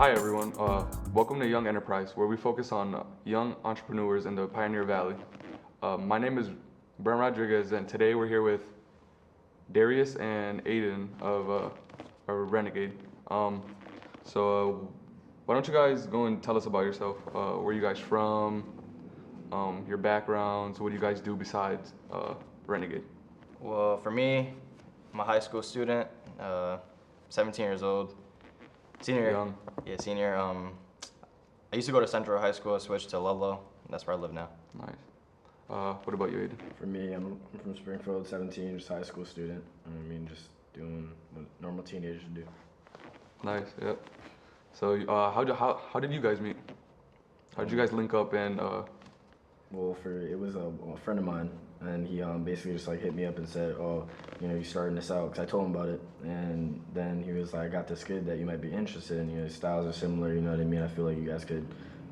Hi everyone, welcome to Young Enterprise, where we focus on young entrepreneurs in the Pioneer Valley. My name is Brent Rodriguez, and today we're here with Darius and Aden of Renegade. Why don't you guys go and tell us about yourself? Where you guys from? Your backgrounds? What do you guys do besides Renegade? Well, for me, I'm a high school student, 17 years old. Senior. Young. Yeah, senior. I used to go to Central High School, switched to Ludlow. That's where I live now. Nice. What about you, Aiden? For me, I'm from Springfield, 17, just high school student. Just doing what normal teenagers do. Nice. Yep. So, how did you guys meet? How did you guys link up and? Well, it was a friend of mine, and he basically just hit me up and said, "Oh, you starting this out?" Because I told him about it, and then he was like, "I got this kid that you might be interested in. His styles are similar. You know what I mean? I feel like you guys could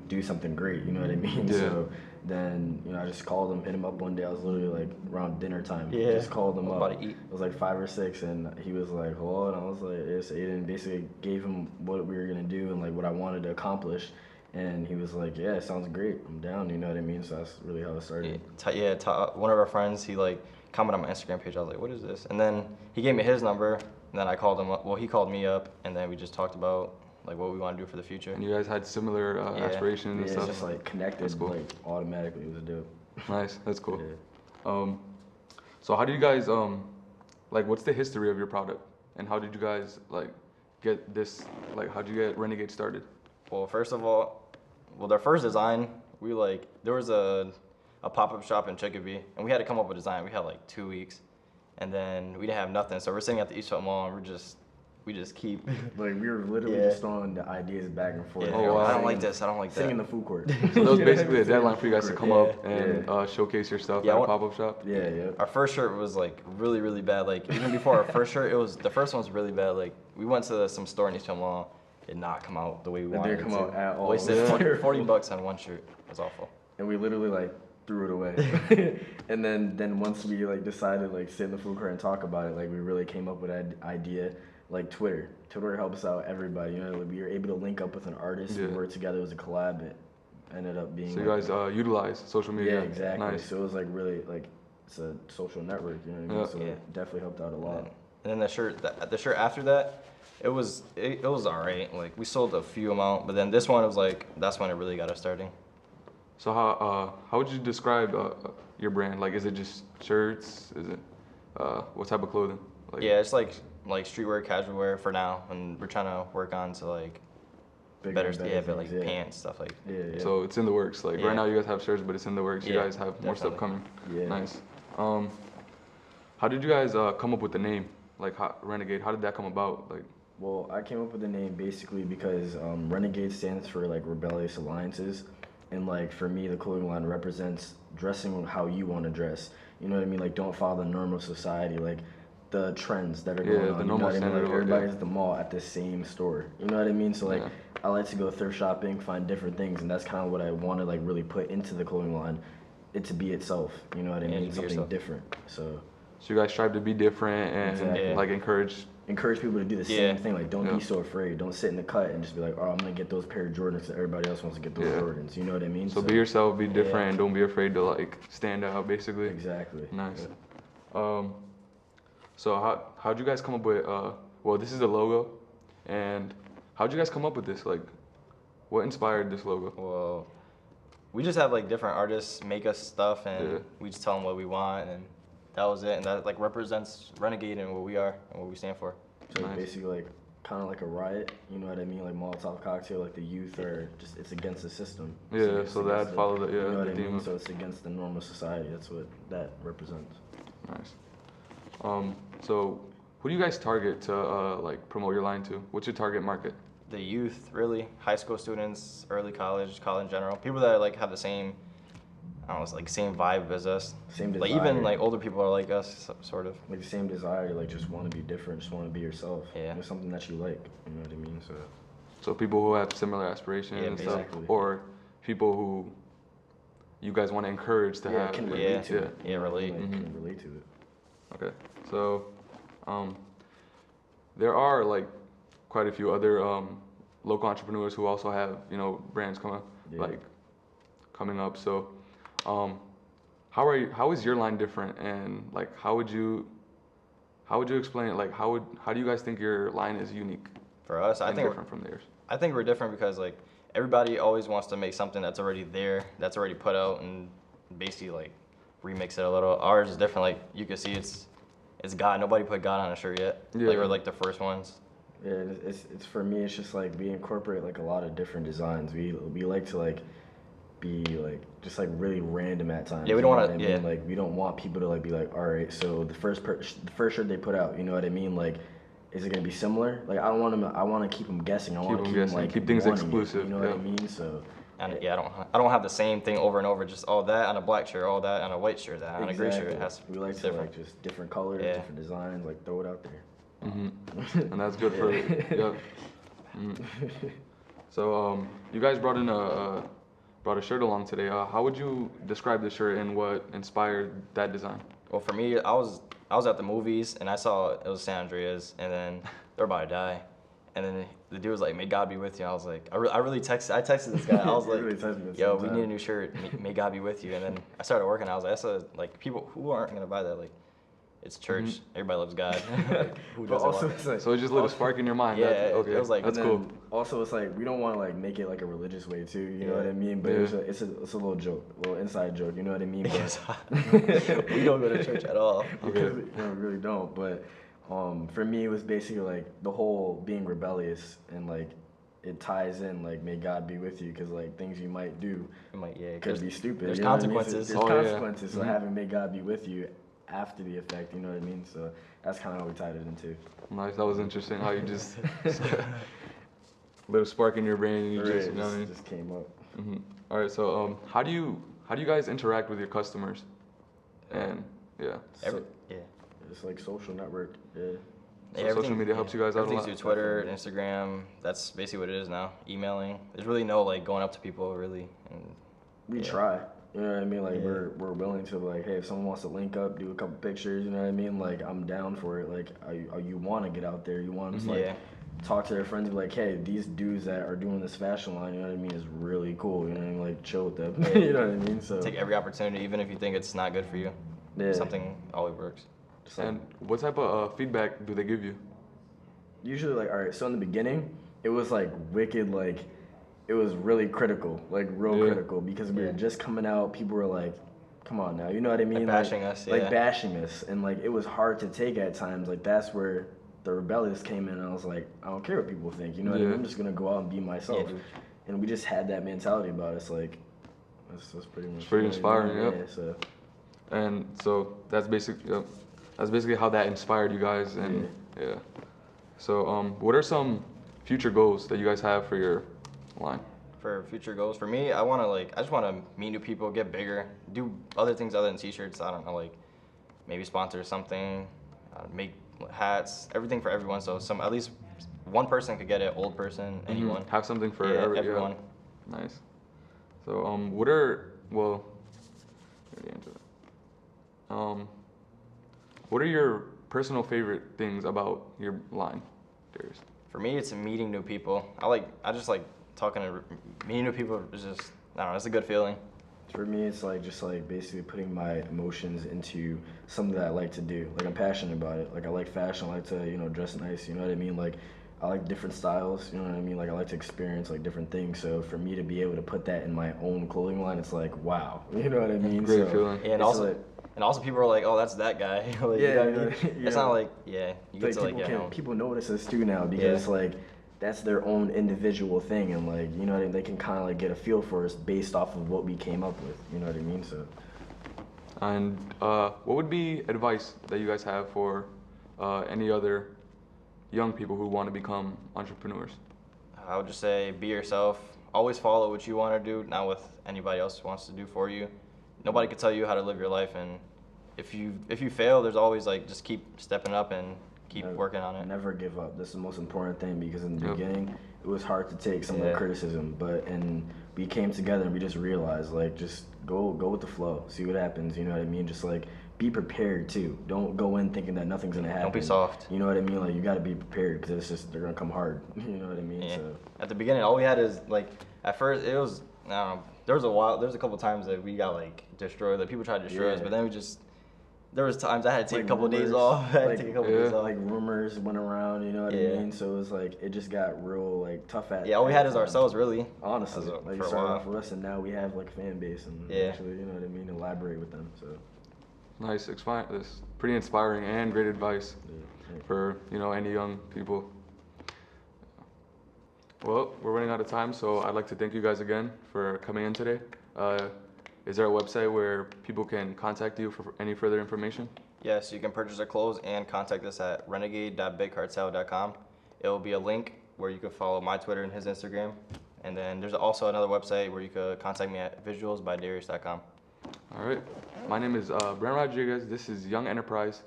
do something great. You know what I mean?" Yeah. So then I just called him, hit him up one day. I was literally around dinner time. Yeah. Just called him up. About to eat. It was 5 or 6, and he was like, "Hello," and I was like, "Yes." Aiden basically gave him what we were gonna do and what I wanted to accomplish. And he was like, "Yeah, it sounds great. I'm down." You know what I mean? So that's really how it started. One of our friends, he commented on my Instagram page. I was like, "What is this?" And then he gave me his number, and then I called him up. Well, he called me up, and then we just talked about what we want to do for the future. And you guys had similar aspirations and Yeah, stuff. it's just connected, That's cool. Automatically. It was dope. Nice, that's cool. Yeah. So how do you guys what's the history of your product, and how did you guys get this? How did you get Renegade started? Well, first of all, their first design, there was a pop-up shop in Chicopee, and we had to come up with a design. We had 2 weeks, and then we didn't have nothing. So we're sitting at the East Foot Mall, and we just keep. We were literally just throwing the ideas back and forth. Yeah, Oh, wow. I don't like this. I don't like Sitting in that. the food court. So that was basically a deadline for you guys to come up Yeah. and showcase your stuff Yeah, at a pop-up shop. Yeah. Our first shirt was really, really bad. Even before our first shirt, the first one was really bad. We went to some store in East Foot Mall. Did not come out the way we wanted it to. It didn't come out at all. Wasted $40 on one shirt. It was awful. And we literally threw it away. And then once we decided sit in the food court and talk about it, we really came up with an idea. Twitter. Twitter helps out everybody. We were able to link up with an artist. Yeah. We worked together. It was a collab. It ended up being. So you guys utilize social media. Yeah, exactly. Nice. So it was really it's a social network. You know what I mean? Yeah. So it definitely helped out a lot. And then the shirt after that, it was all right. We sold a few amount, but then this one was that's when it really got us starting. So how would you describe your brand? Is it just shirts? Is it what type of clothing? Yeah, it's like streetwear, casual wear for now, and we're trying to work on to better things, pants, stuff Yeah. So it's in the works. Right now you guys have shirts, but it's in the works. You Yeah, guys have more stuff coming. Yeah. Nice. How did you guys come up with the name? Renegade. How did that come about? Well, I came up with the name basically because Renegade stands for rebellious alliances, and for me, the clothing line represents dressing how you want to dress. You know what I mean? Don't follow the norm of society, the trends that are going on. The normal standard. Everybody's at the mall at the same store. You know what I mean? So Yeah. I like to go thrift shopping, find different things, and that's kind of what I want to really put into the clothing line. It to be itself. You know what I Yeah, mean? to be Something yourself. different. So you guys strive to be different and Exactly. encourage. people to do the Yeah. same thing. Don't be so afraid. Don't sit in the cut and just be I'm gonna get those pair of Jordans that everybody else wants to get those Jordans. You know what I mean? So be yourself, be different, and don't be afraid to stand out. Basically. Exactly. Nice. Yeah. So how'd you guys come up with? Well, this is the logo, and how'd you guys come up with this? What inspired this logo? Well, we just have different artists make us stuff, and Yeah. we just tell them what we want, and that was it. And that represents Renegade and what we are and what we stand for. So Nice. basically kind of like a riot. You know what I mean? Molotov cocktail. The youth are just it's against the system. Yeah, so that followed the You know what the I theme mean? of- So it's against the normal society. That's what that represents. Nice. So who do you guys target to promote your line to? What's your target market? The youth, really, high school students, early college in general, people that have the same, I don't know, same vibe as us. Same desire. Even older people are like us, sort of. The same desire. Just want to be different. Just want to be yourself. Yeah. There's something that you like. You know what I mean? So people who have similar aspirations Yeah, and stuff, exactly. or people who you guys want to encourage to have. can Yeah. relate to it. Yeah, relate. Can relate to it. Okay, so there are quite a few other local entrepreneurs who also have brands Yeah. like coming up. So, how is your line different, and like how would you explain it? Like how do you guys think your line is unique For us, and different from theirs? I think we're different because like everybody always wants to make something that's already there, that's already put out, and basically like remix it a little. Ours is different. Like you can see, it's God. Nobody put God on a shirt yet. Yeah. Like we're like the first ones. Yeah, it's for me. It's just like we incorporate like a lot of different designs. We like to like be like just like really random at times. Yeah, we you don't know wanna- what I mean? yeah. Like we don't want people to like be like, all right, so the first shirt they put out, you know what I mean? Like, is it gonna be similar? Like I don't want them. I want to keep them guessing. I want to them keep them guessing, like keep things wanting it, exclusive, you know what I yeah. mean? So And yeah, I don't have the same thing over and over. Just all that on a black shirt, all that on a white shirt, that on a gray shirt. It has we like it's to different. like just different colors, Yeah. different designs, like throw it out there. And that's good for yeah. Mhm. So you guys brought in brought a shirt along today. How would you describe the shirt and what inspired that design? Well, for me, I was at the movies and I saw it was San Andreas, and then they're about to die, and then the dude was like, "May God be with you." I was like, I texted this guy. I was You like, really texted me at the "Yo, same we time. need a new shirt. May God be with you." And then I started working. I was like, like people who aren't gonna buy that. Like, it's church. Everybody loves God. Like, who But doesn't also, want? it's like So it just lit a spark in your mind. Yeah, That's, okay, it was like- that's and cool. then Also, it's like we don't want to like make it like a religious way too. You know Yeah. what I mean? But Yeah. it's a little joke, a little inside joke. You know what I mean? We don't go to church at all. Because we really don't. But for me, it was basically like the whole being rebellious and like it ties in like may God be with you because like things you might do could be stupid. There's you know what I mean? So consequences. there's Oh, yeah. consequences. So having may God be with you after the effect. You know what I mean? So that's kind of how we tied it into. Nice. That was interesting. How you just lit a spark in your brain and you Right, just you know what I mean. just came up. All right. So how do you guys interact with your customers? And yeah. Every, So- yeah. It's like social network. Yeah. So Yeah, social everything- media helps you guys out a Everything's lot. through Twitter, Instagram. That's basically what it is now. Emailing. There's really no like going up to people really. And We Yeah. try. You know what I mean? Like Yeah. we're willing to like, hey, if someone wants to link up, do a couple pictures. You know what I mean? Like I'm down for it. Like you want to get out there. You want to like Yeah. talk to their friends. And be like, hey, these dudes that are doing this fashion line. You know what I mean? Is really cool. You know what I mean? Like chill with them. You know what I mean? So take every opportunity, even if you think it's not good for you. yeah. Something always works. Just like- And what type of feedback do they give you? usually like all right. So in the beginning, it was like wicked. Like it was really critical. Like real Yeah. critical because we were just coming out. People were like. Come on now, you know what I mean? bashing us, yeah. Like bashing us, and like it was hard to take at times. Like that's where the rebellious came in, and I was like, I don't care what people think. You know what I Yeah. mean? I'm just gonna go out and be myself. Yeah. And we just had that mentality about us. Like that's pretty much. It's pretty what it is. inspiring, yep. Yeah. So And so that's basically how that inspired you guys. And yeah. So what are some future goals that you guys have for your line? For future goals, for me, I just want to meet new people, get bigger, do other things other than t-shirts. I don't know, like maybe sponsor something, make hats, everything for everyone. So at least one person could get it, old person, anyone. Have something for Yeah, everyone. everyone. Nice. So what are well, let me answer that. What are your personal favorite things about your line, Darius? For me, it's meeting new people. I just like talking to meeting new people. Is just I don't know, it's a good feeling. for me, it's like just like basically putting my emotions into something that I like to do. Like I'm passionate about it. Like I like fashion. I like to dress nice. You know what I mean? Like I like different styles. You know what I mean? Like I like to experience like different things. So for me to be able to put that in my own clothing line, it's like wow. You know what I mean? Great So feeling. Yeah, and it's also like- and also people are like, oh, that's that guy. Like, Yeah, you know what I you know, mean? you It's know. not like you get to like people get home. people notice us too now because Yeah. like that's their own individual thing and like you know what I mean? They can kind of like get a feel for us based off of what we came up with. You know what I mean? So And what would be advice that you guys have for any other young people who want to become entrepreneurs? I would just say be yourself. Always follow what you want to do, not what anybody else wants to do for you. Nobody can tell you how to live your life, and if you fail, there's always like just keep stepping up and keep working on it. Never give up. That's the most important thing because in the Yep. beginning it was hard to take some of the Yeah. criticism, and we came together and we just realized like just go with the flow, see what happens. You know what I mean? Just like be prepared too. Don't go in thinking that nothing's gonna happen. Don't be soft. You know what I mean? Like you gotta be prepared because it's just they're gonna come hard. You know what I mean? Yeah. So At the beginning, all we had is like at first it was I don't know. There was a couple times that we got like destroyed. Like people tried to destroy us, Yeah. but then there was times I had to take like, a couple of days rumors, off. I had like, to take a couple of days off. like rumors went around. You know what Yeah. I mean? So it was like it just got real like tough at. Yeah, all we had is at ourselves really. Honestly, As a- like for a started while. off with us, and now we have like a fan base and Yeah. actually, you know what I mean, elaborate with them. So Nice, this pretty inspiring and great advice yeah. for any young people. Well, we're running out of time, so I'd like to thank you guys again for coming in today. Is there a website where people can contact you for any further information? Yes, you can purchase our clothes and contact us at renegade.bigcartel.com. It will be a link where you can follow my Twitter and his Instagram. And then there's also another website where you could contact me at visualsbydarius.com. All right. My name is Brent Rodriguez. This is Young Enterprise,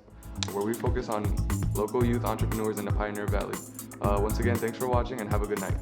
where we focus on local youth entrepreneurs in the Pioneer Valley. Once again, thanks for watching and have a good night.